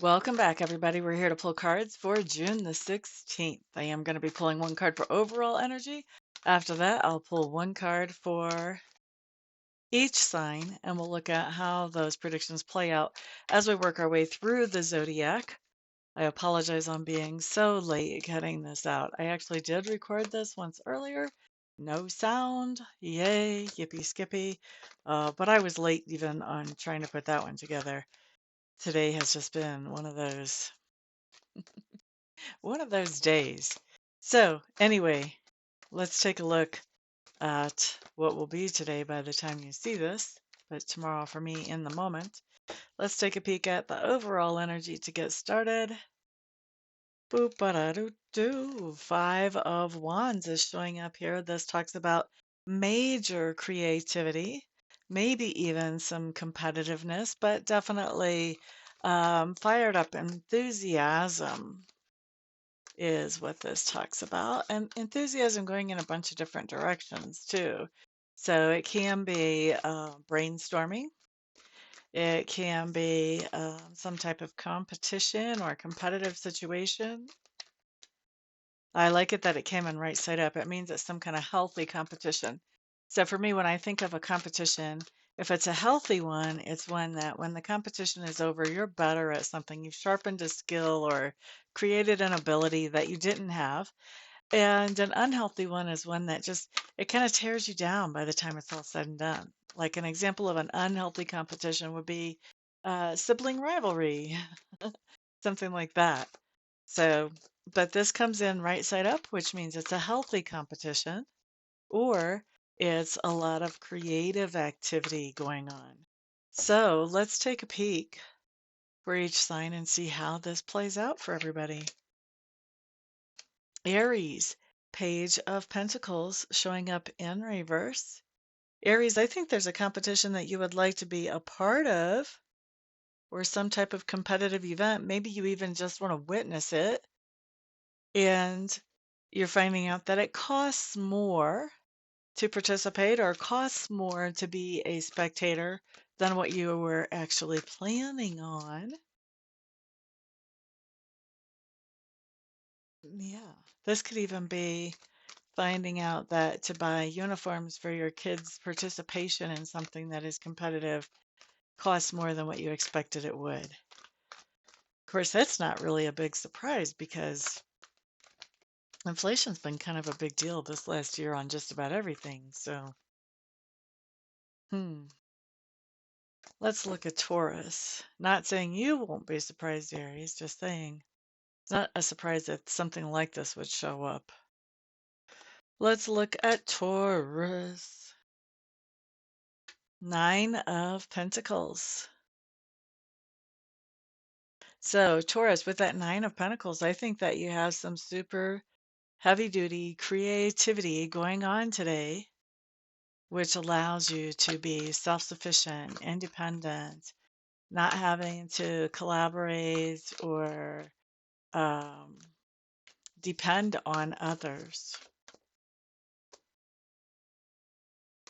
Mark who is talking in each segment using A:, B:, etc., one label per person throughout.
A: Welcome back, everybody. We're here to pull cards for June the 16th. I am going to be pulling one card for overall energy. After that, I'll pull one card for each sign, and we'll look at how those predictions play out as we work our way through the zodiac. I apologize on being so late getting this out. I actually did record this once earlier. No sound. Yay, yippee skippy. But I was late even on trying to put that one together. Today has just been one of those days. So, anyway, let's take a look at what will be today by the time you see this, but tomorrow for me in the moment. Let's take a peek at the overall energy to get started. Boop ba da doo doo. Five of Wands is showing up here. This talks about major creativity, maybe even some competitiveness, but definitely fired up enthusiasm is what this talks about, and enthusiasm going in a bunch of different directions too. So it can be brainstorming, it can be some type of competition or competitive situation. I like it that it came in right side up. It means it's some kind of healthy competition. So for me, when I think of a competition, if it's a healthy one, it's one that when the competition is over, you're better at something. You've sharpened a skill or created an ability that you didn't have. And an unhealthy one is one that just it kind of tears you down by the time it's all said and done. Like an example of an unhealthy competition would be sibling rivalry, something like that. So, but this comes in right side up, which means it's a healthy competition, or it's a lot of creative activity going on. So let's take a peek for each sign and see how this plays out for everybody. Aries, Page of Pentacles showing up in reverse. Aries, I think there's a competition that you would like to be a part of or some type of competitive event. Maybe you even just want to witness it. And you're finding out that it costs more to participate or costs more to be a spectator than what you were actually planning on. Yeah, this could even be finding out that to buy uniforms for your kids' participation in something that is competitive costs more than what you expected it would. Of course, that's not really a big surprise because inflation's been kind of a big deal this last year on just about everything. So, let's look at Taurus. Not saying you won't be surprised, Aries, just saying it's not a surprise that something like this would show up. Let's look at Taurus. Nine of Pentacles. So, Taurus, with that Nine of Pentacles, I think that you have some super heavy duty creativity going on today, which allows you to be self sufficient, independent, not having to collaborate or um, depend on others.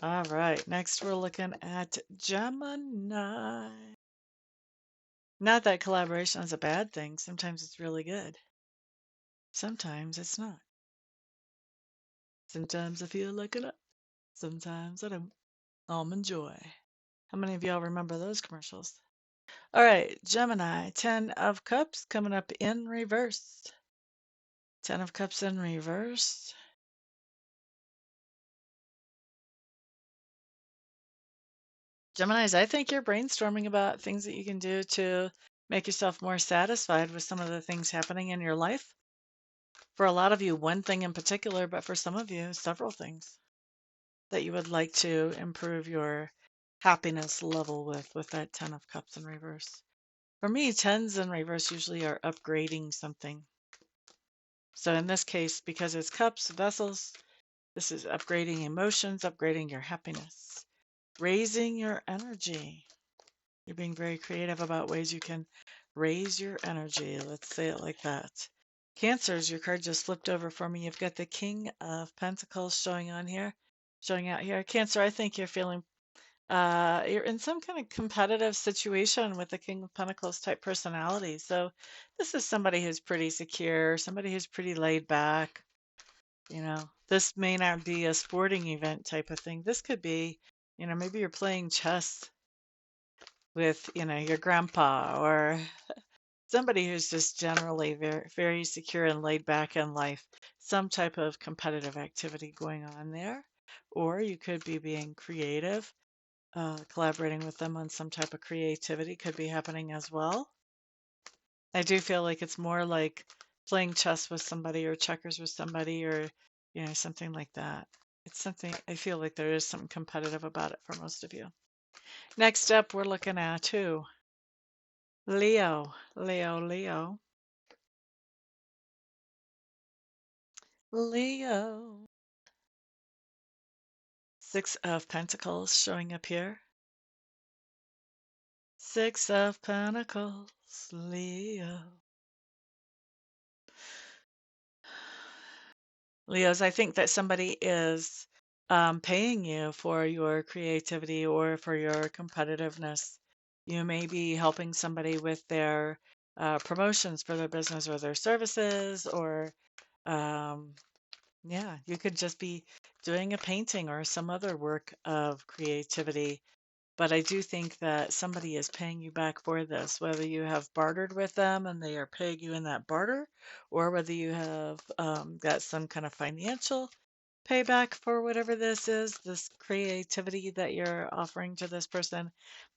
A: All right, next we're looking at Gemini. Not that collaboration is a bad thing. Sometimes it's really good. Sometimes it's not. Sometimes I feel like it. Sometimes I don't. Almond Joy. How many of y'all remember those commercials? All right, Gemini, 10 of Cups coming up in reverse. 10 of Cups in reverse. Geminis, I think you're brainstorming about things that you can do to make yourself more satisfied with some of the things happening in your life. For a lot of you, one thing in particular, but for some of you, several things that you would like to improve your happiness level with that 10 of Cups in reverse. For me, 10s in reverse usually are upgrading something. So in this case, because it's cups, vessels, this is upgrading emotions, upgrading your happiness, raising your energy. You're being very creative about ways you can raise your energy. Let's say it like that. Cancers, your card just flipped over for me. You've got the King of Pentacles showing out here. Cancer, I think you're feeling You're in some kind of competitive situation with the King of Pentacles type personality. So this is somebody who's pretty secure, somebody who's pretty laid back. You know, this may not be a sporting event type of thing. This could be, maybe you're playing chess with, your grandpa or somebody who's just generally very, very secure and laid back in life. Some type of competitive activity going on there. Or you could be being creative, collaborating with them on some type of creativity could be happening as well. I do feel like it's more like playing chess with somebody or checkers with somebody or, something like that. It's something I feel like there is something competitive about it for most of you. Next up, we're looking at who? Leo, Leo, Leo, Leo. Six of Pentacles showing up here. Six of Pentacles, Leo. Leos, I think that somebody is paying you for your creativity or for your competitiveness. You may be helping somebody with their promotions for their business or their services, or um, yeah, you could just be doing a painting or some other work of creativity. But I do think that somebody is paying you back for this, whether you have bartered with them and they are paying you in that barter, or whether you have got some kind of financial payback for whatever this is, this creativity that you're offering to this person.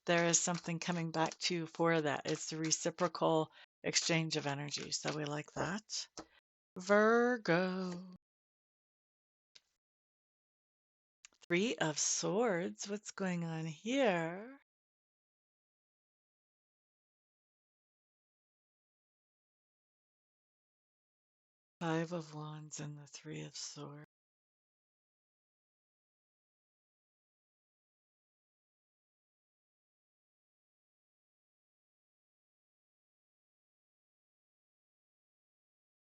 A: There is something coming back to you for that. It's the reciprocal exchange of energy. So we like that. Virgo. Three of Swords. What's going on here? Five of Wands and the Three of Swords.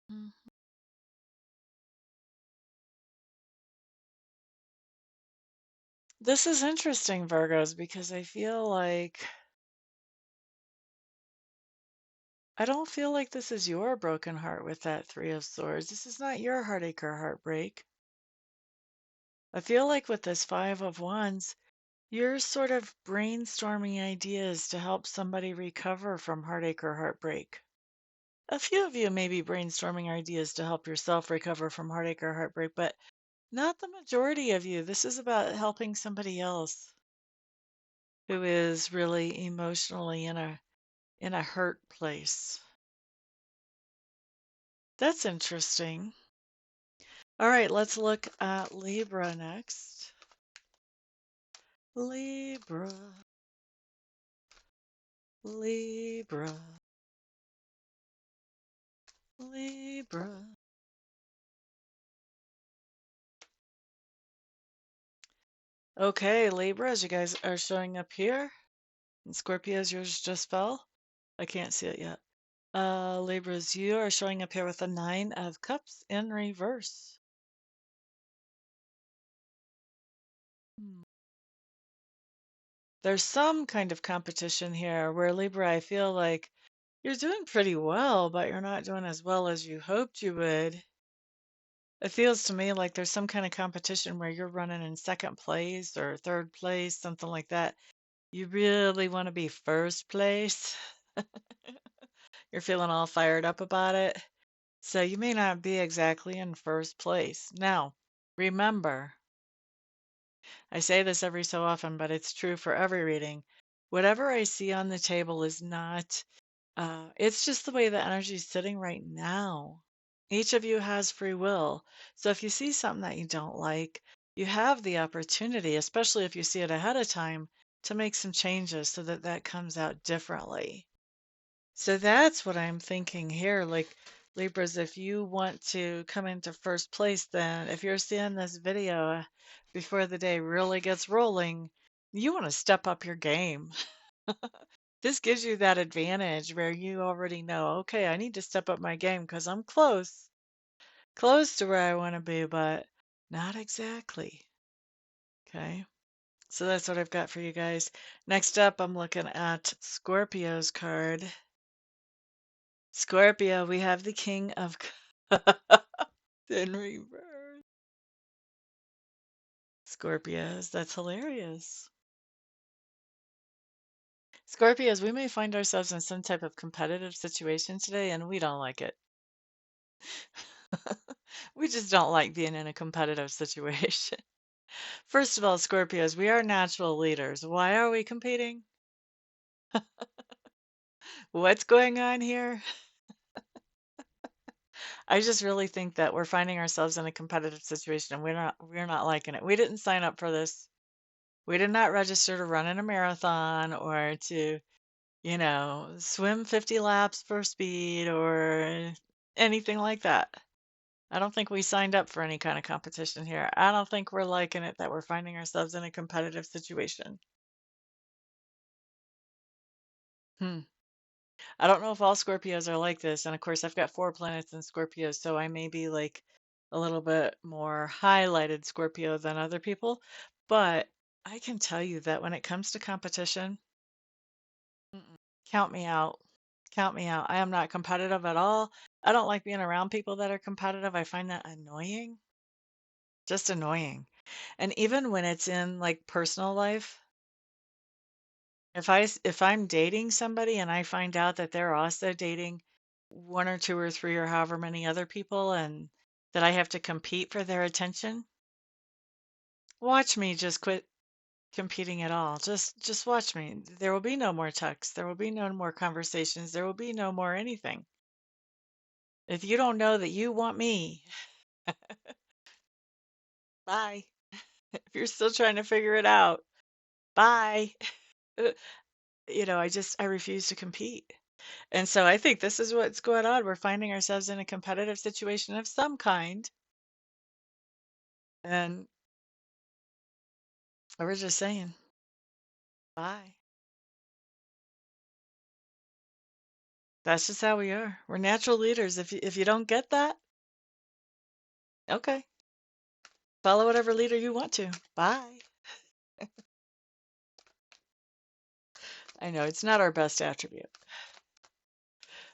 A: Mhm. This is interesting, Virgos, because I don't feel like this is your broken heart with that Three of Swords. This is not your heartache or heartbreak. I feel like with this Five of Wands, you're sort of brainstorming ideas to help somebody recover from heartache or heartbreak. A few of you may be brainstorming ideas to help yourself recover from heartache or heartbreak, but not the majority of you. This is about helping somebody else who is really emotionally in a hurt place. That's interesting. All right, let's look at Libra next. Libra, Libra, Libra. Okay, Libras, you guys are showing up here. And Scorpios, yours just fell. I can't see it yet. Libras, you are showing up here with a Nine of Cups in reverse. Hmm. There's some kind of competition here where Libra, I feel like you're doing pretty well, but you're not doing as well as you hoped you would. It feels to me like there's some kind of competition where you're running in second place or third place, something like that. You really want to be first place. You're feeling all fired up about it. So you may not be exactly in first place. Now, remember, I say this every so often, but it's true for every reading. Whatever I see on the table is not, it's just the way the energy is sitting right now. Each of you has free will. So if you see something that you don't like, you have the opportunity, especially if you see it ahead of time, to make some changes so that that comes out differently. So that's what I'm thinking here. Like, Libras, if you want to come into first place, then if you're seeing this video before the day really gets rolling, you want to step up your game. This gives you that advantage where you already know, okay, I need to step up my game because I'm close to where I want to be, but not exactly. Okay. So that's what I've got for you guys. Next up, I'm looking at Scorpio's card. Scorpio, we have the King of Cups in reverse. Scorpios, that's hilarious. Scorpios, we may find ourselves in some type of competitive situation today, and we don't like it. We just don't like being in a competitive situation. First of all, Scorpios, we are natural leaders. Why are we competing? What's going on here? I just really think that we're finding ourselves in a competitive situation and we're not liking it. We didn't sign up for this. We did not register to run in a marathon or to, swim 50 laps for speed or anything like that. I don't think we signed up for any kind of competition here. I don't think we're liking it that we're finding ourselves in a competitive situation. Hmm. I don't know if all Scorpios are like this. And of course, I've got 4 planets in Scorpio, so I may be like a little bit more highlighted Scorpio than other people. But I can tell you that when it comes to competition, mm-mm, count me out. Count me out. I am not competitive at all. I don't like being around people that are competitive. I find that annoying, just annoying. And even when it's in like personal life, if I'm dating somebody and I find out that they're also dating one or two or three or however many other people and that I have to compete for their attention, watch me just quit competing at all. Just watch me. There will be no more texts. There will be no more conversations. There will be no more anything. If you don't know that you want me, bye. If you're still trying to figure it out, bye. I refuse to compete. And so I think this is what's going on. We're finding ourselves in a competitive situation of some kind, and we're just saying, bye. That's just how we are. We're natural leaders. If you don't get that, okay, follow whatever leader you want to. Bye. I know it's not our best attribute,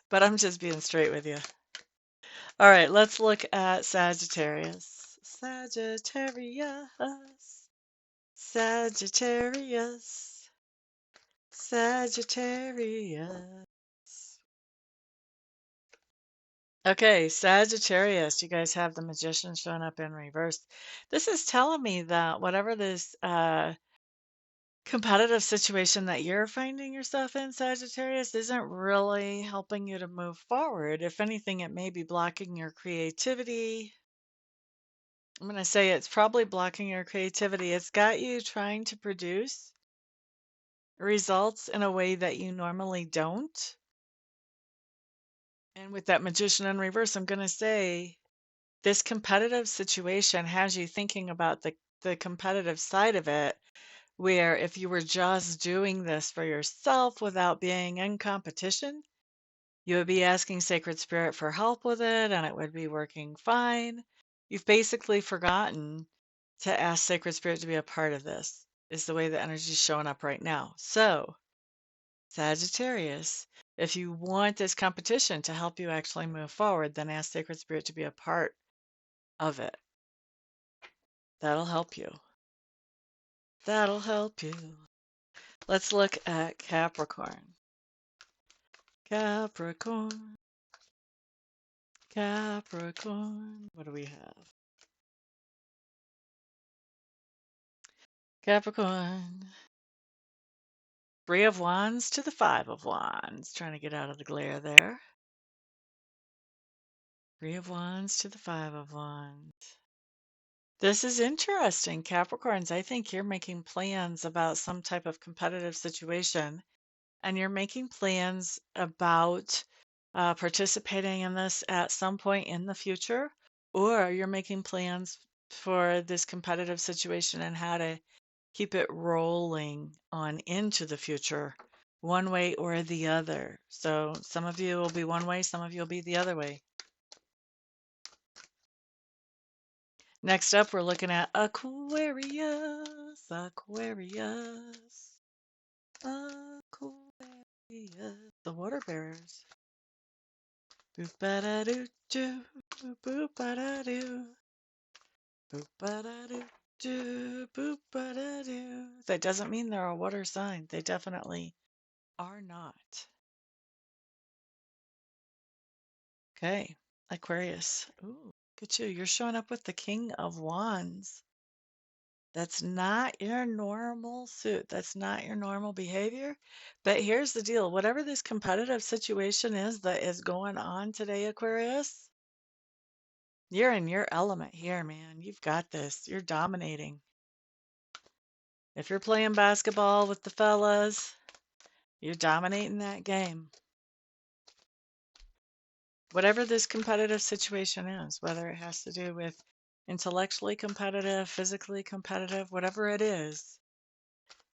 A: but I'm just being straight with you. All right, let's look at Sagittarius. Sagittarius. Sagittarius. Sagittarius. Okay, Sagittarius, you guys have the Magician showing up in reverse. This is telling me that whatever this competitive situation that you're finding yourself in, Sagittarius, isn't really helping you to move forward. If anything, it may be blocking your creativity. I'm going to say it's probably blocking your creativity. It's got you trying to produce results in a way that you normally don't. And with that Magician in reverse, I'm going to say this competitive situation has you thinking about the competitive side of it, where if you were just doing this for yourself without being in competition, you would be asking Sacred Spirit for help with it and it would be working fine. You've basically forgotten to ask Sacred Spirit to be a part of this, is the way the energy is showing up right now. So, Sagittarius, if you want this competition to help you actually move forward, then ask Sacred Spirit to be a part of it. That'll help you. That'll help you. Let's look at Capricorn. Capricorn. Capricorn. What do we have? Capricorn. 3 of Wands to the 5 of Wands. Trying to get out of the glare there. 3 of Wands to the 5 of Wands. This is interesting, Capricorns. I think you're making plans about some type of competitive situation, and you're making plans about participating in this at some point in the future, or you're making plans for this competitive situation and how to keep it rolling on into the future, one way or the other. So some of you will be one way, some of you will be the other way. Next up, we're looking at Aquarius. Aquarius. Aquarius. The water bearers. Boop-ba-da-doo-doo. Boop-ba-da-doo. Boop-ba-da-doo-doo. Boop-ba-da-doo. That doesn't mean they're a water sign. They definitely are not. Okay, Aquarius. Ooh, look at you. You're showing up with the King of Wands. That's not your normal suit. That's not your normal behavior. But here's the deal. Whatever this competitive situation is that is going on today, Aquarius, you're in your element here, man. You've got this. You're dominating. If you're playing basketball with the fellas, you're dominating that game. Whatever this competitive situation is, whether it has to do with intellectually competitive, physically competitive, whatever it is,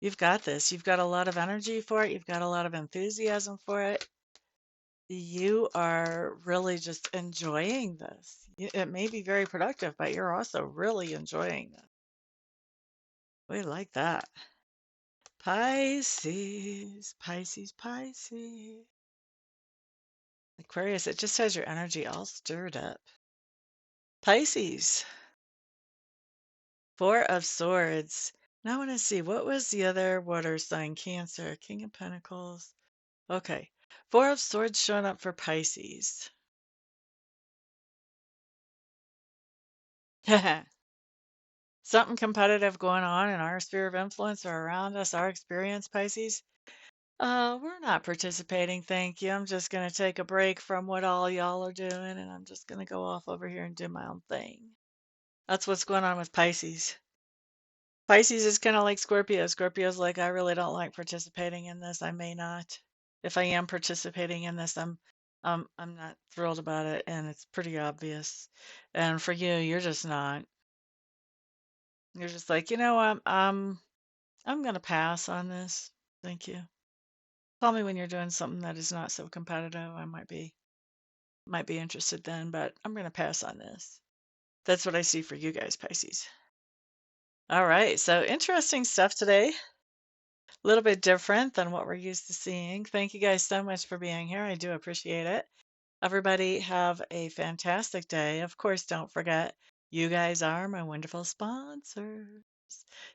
A: you've got this. You've got a lot of energy for it. You've got a lot of enthusiasm for it. You are really just enjoying this. It may be very productive, but you're also really enjoying this. We like that. Pisces, Pisces, Pisces. Aquarius, it just has your energy all stirred up. Pisces, Four of Swords. Now I want to see, what was the other water sign? Cancer, King of Pentacles. Okay. Four of Swords showing up for Pisces. Something competitive going on in our sphere of influence or around us, our experience, Pisces. We're not participating, thank you. I'm just going to take a break from what all y'all are doing, and I'm just going to go off over here and do my own thing. That's what's going on with Pisces. Pisces is kind of like Scorpio. Scorpio's like, I really don't like participating in this. I may not. If I am participating in this, I'm not thrilled about it, and it's pretty obvious. And for you, you're just not. You're just like, I'm gonna pass on this. Thank you. Call me when you're doing something that is not so competitive. I might be interested then, but I'm gonna pass on this. That's what I see for you guys, Pisces. All right, so interesting stuff today. A little bit different than what we're used to seeing. Thank you guys so much for being here. I do appreciate it. Everybody have a fantastic day. Of course, don't forget, you guys are my wonderful sponsors.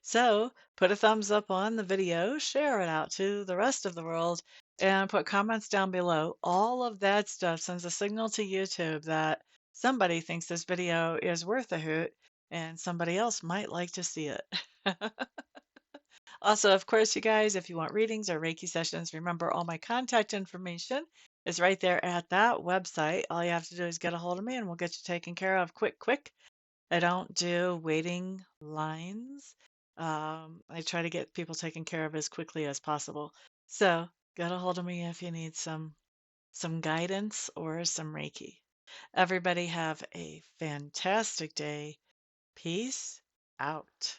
A: So put a thumbs up on the video, share it out to the rest of the world, and put comments down below. All of that stuff sends a signal to YouTube that somebody thinks this video is worth a hoot and somebody else might like to see it. Also, of course, you guys, if you want readings or Reiki sessions, remember all my contact information is right there at that website. All you have to do is get a hold of me and we'll get you taken care of quick, quick. I don't do waiting lines. I try to get people taken care of as quickly as possible. So get a hold of me if you need some guidance or some Reiki. Everybody have a fantastic day. Peace out.